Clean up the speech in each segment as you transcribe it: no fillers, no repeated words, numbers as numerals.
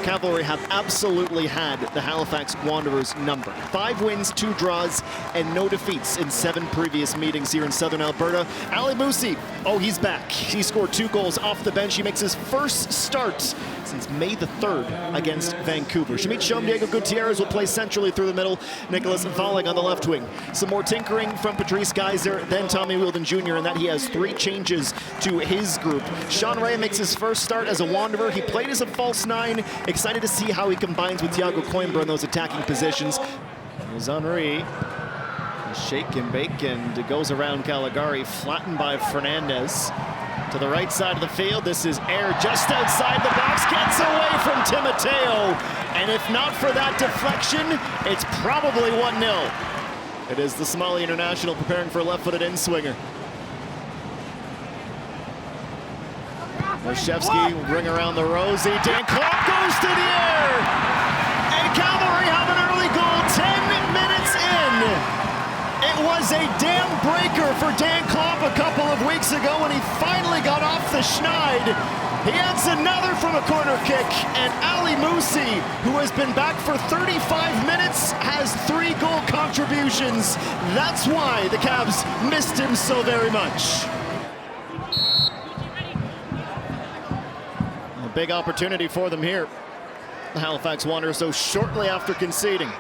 Cavalry have absolutely had the Halifax Wanderers number. 5 wins, 2 draws, and no defeats in 7 previous meetings here in Southern Alberta. Ali Musi, oh, he's back. He scored 2 goals off the bench. He makes his first start since May the 3rd against Vancouver. Shamit Shom, Diego Gutierrez will play centrally through the middle. Nicholas Valling on the left wing. Some more tinkering from Patrice Geyser, then Tommy Wheeldon Jr., and that he has 3 changes to his group. Sean Ray makes his first start as a Wanderer. He played as a false 9. Excited to see how he combines with Thiago Coimbra in those attacking positions. Here's Henry. Shake and bake, and it goes around Caligari, flattened by Fernandez. To the right side of the field, this is Air just outside the box, gets away from Timoteo. And if not for that deflection, it's probably 1-0. It is the Somali international preparing for a left-footed in-swinger. Marszewski, ring around the rosy. Dan Klopp goes to the air. And Cavalry have an early goal 10 minutes in. It was a dam breaker for Dan Klopp a couple of weeks ago when he finally got off the schneid. He adds another from a corner kick, and Ali Musi, who has been back for 35 minutes, has 3 goal contributions. That's why the Cavs missed him so very much. A big opportunity for them here. The Halifax Wanderers, so shortly after conceding.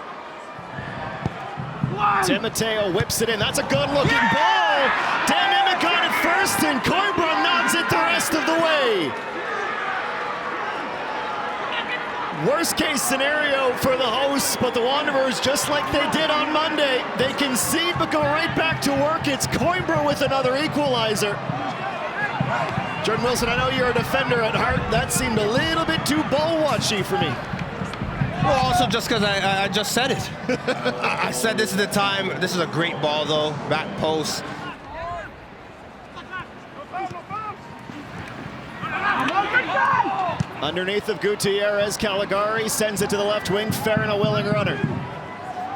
Timoteo whips it in. That's a good-looking ball. Dan Emmett got it first, and Coimbra nods it the rest of the way. Worst-case scenario for the hosts, but the Wanderers, just like they did on Monday, they concede but go right back to work. It's Coimbra with another equalizer. Jordan Wilson, I know you're a defender at heart. That seemed a little bit too ball-watchy for me. Well, also just because I just said it. I said this is the time. This is a great ball, though. Back post. Underneath of Gutierrez, Caligari sends it to the left wing. Ferrin, a willing runner.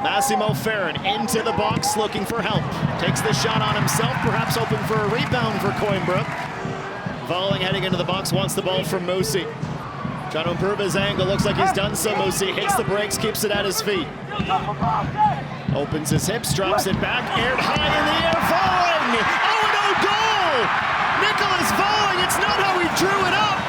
Massimo Ferrin into the box looking for help. Takes the shot on himself, perhaps hoping for a rebound for Coimbra. Valling heading into the box, wants the ball from Musi. Trying to improve his angle, looks like he's done so. Musi hits the brakes, keeps it at his feet. Opens his hips, drops it back, aired high in the air, Valling! Oh, no goal! Nicholas Valling, it's not how he drew it up!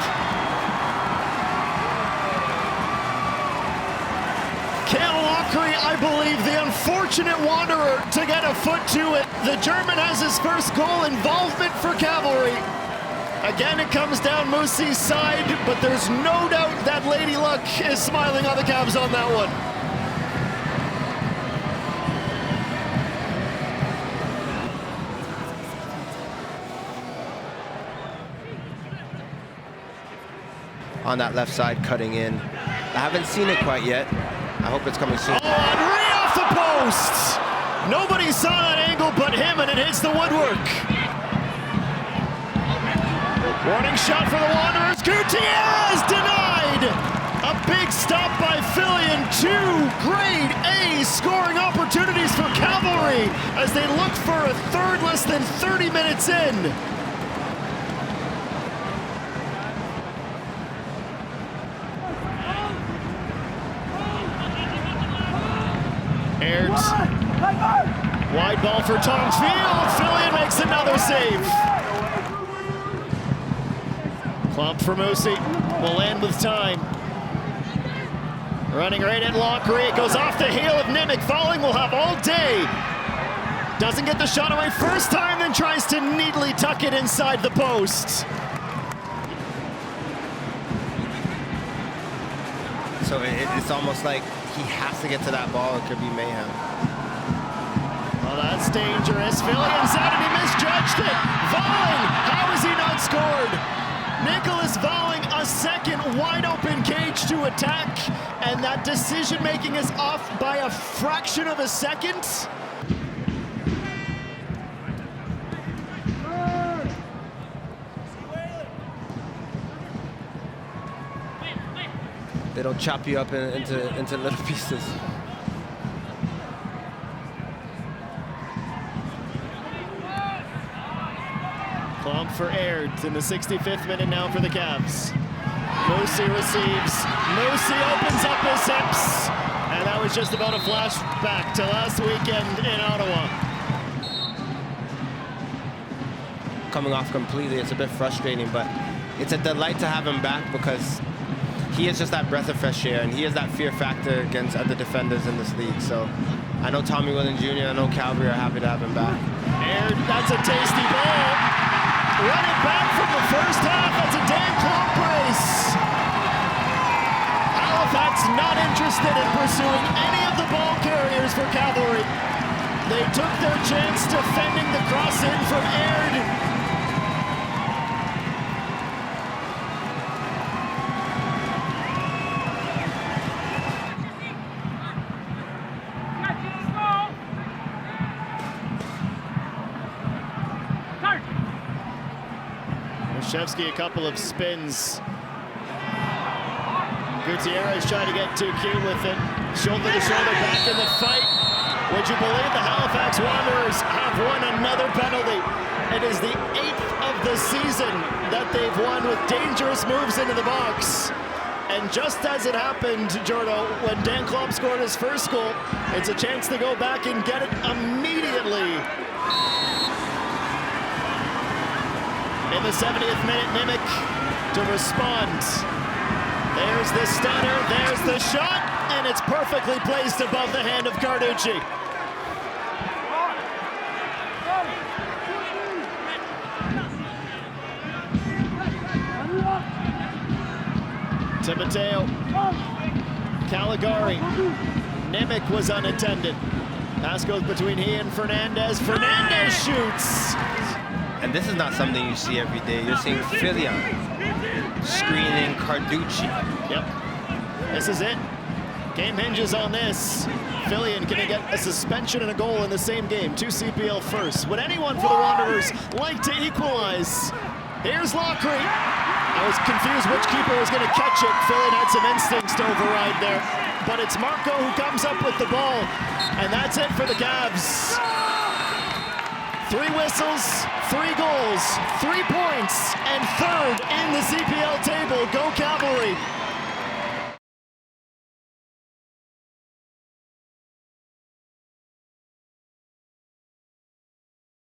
Cale Lockery, I believe, the unfortunate Wanderer to get a foot to it. The German has his first goal involvement for Cavalry. Again, it comes down Musi's side, but there's no doubt that Lady Luck is smiling on the Cavs on that one. On that left side, cutting in. I haven't seen it quite yet. I hope it's coming soon. Oh, Henry off the post! Nobody saw that angle but him, and it hits the woodwork. Warning shot for the Wanderers. Gutierrez denied! A big stop by Fillion. 2 grade A scoring opportunities for Cavalry as they look for a third less than 30 minutes in. Aired. Wide ball for Tom Field. Fillion makes another save. Klump for Musi, will land with time. Running right at Lockery, it goes off the heel of Nimick. Valling will have all day. Doesn't get the shot away first time, then tries to neatly tuck it inside the post. So it's almost like he has to get to that ball. It could be mayhem. Well, that's dangerous. Fillion's out and he misjudged it. Valling, how has he not scored? Nicholas Valling, a second wide open cage to attack, and that decision making is off by a fraction of a second. They don't chop you up into little pieces. Klump for Aird in the 65th minute now for the Cavs. Moosey receives. Moosey opens up his hips. And that was just about a flashback to last weekend in Ottawa. Coming off completely, it's a bit frustrating, but it's a delight to have him back because he is just that breath of fresh air, and he is that fear factor against other defenders in this league. So I know Tommy Williams Jr., I know Cavalry are happy to have him back. And that's a tasty ball. Run it back from the first half. That's a Dan Klopp brace. Halifax not interested in pursuing any of the ball carriers for Cavalry. They took their chance defending the cross in from Aird. Shevsky a couple of spins. Gutierrez trying to get too cute with it. Shoulder to shoulder back in the fight. Would you believe the Halifax Wanderers have won another penalty? It is the 8th of the season that they've won with dangerous moves into the box. And just as it happened, Jordo, when Dan Klopp scored his first goal, it's a chance to go back and get it immediately. In the 70th minute, Nimick to respond. There's the stunner, there's the shot, and it's perfectly placed above the hand of Carducci. To Mateo. Caligari. Nimick was unattended. Pass goes between he and Fernandez. Fernandez shoots. And this is not something you see every day. You're seeing Filion screening Carducci. Yep. This is it. Game hinges on this. Filion can get a suspension and a goal in the same game. 2 CPL first. Would anyone for the Wanderers like to equalize? Here's Lockery. I was confused which keeper was going to catch it. Filion had some instincts to override there. But it's Marco who comes up with the ball. And that's it for the Cavs. 3 whistles, 3 goals, 3 points, and 3rd in the CPL table. Go